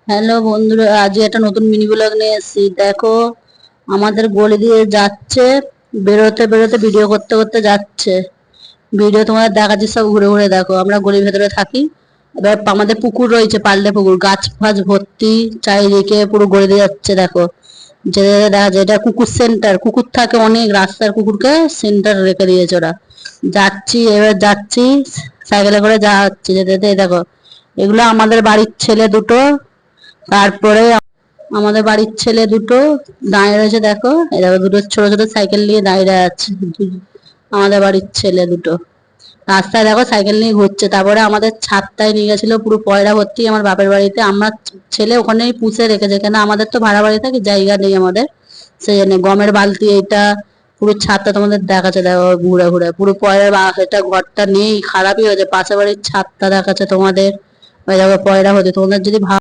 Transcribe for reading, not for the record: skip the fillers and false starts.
Hello বন্ধুরা, আজ একটা নতুন মিনি ব্লগ নিয়ে এসেছি। দেখো, আমাদের গলি দিয়ে যাচ্ছে, বেরোতে বেরোতে ভিডিও করতে করতে যাচ্ছে। ভিডিও তোমাদের দেখাচ্ছি, সব ঘুরে ঘুরে দেখো। আমরা গলির ভেতরে থাকি। এবার আমাদের পুকুর রয়েছে, পাল্টে পুকুর, গাছ ফাছ ভর্তি, চারিদিকে পুরো গলি দিয়ে যাচ্ছে। দেখো, যেতে যেতে দেখা যায় এটা কুকুর সেন্টার। কুকুর থাকে অনেক, রাস্তার কুকুরকে সেন্টার রেখে দিয়েছে ওরা। এবার যাচ্ছি সাইকেলে করে যাচ্ছি, যেতে যেতে এই দেখো, এগুলো আমাদের বাড়ির ছেলে দুটো। তারপরে আমাদের বাড়ির ছেলে দুটো দাঁড়িয়ে রয়েছে। দেখো, এই দেখো, দুটো ছোট ছোট সাইকেল নিয়ে দাঁড়িয়ে আছে। আমাদের বাড়ির ছেলে দুটো রাস্তায় দেখো সাইকেল নিয়ে ঘুরছে। তারপরে আমাদের ছাদটায় নিয়ে গেছিল, পুরো পয়রা ভর্তি আমার বাপের বাড়িতে। আমরা ছেলে ওখানেই পুষে রেখেছে, কেন আমাদের তো ভাড়া বাড়ি থাকে, জায়গা নেই আমাদের। সেই জন্য গমের বালতি এটা পুরো ছাদটা তোমাদের দেখাচ্ছে। দেখো ঘুরে ঘুরে পুরো এটা ঘরটা নেই, খারাপই হয়েছে। পাশের বাড়ির ছাদটা দেখাচ্ছে তোমাদের। ওই দেখো পয়রা হচ্ছে, তোমাদের যদি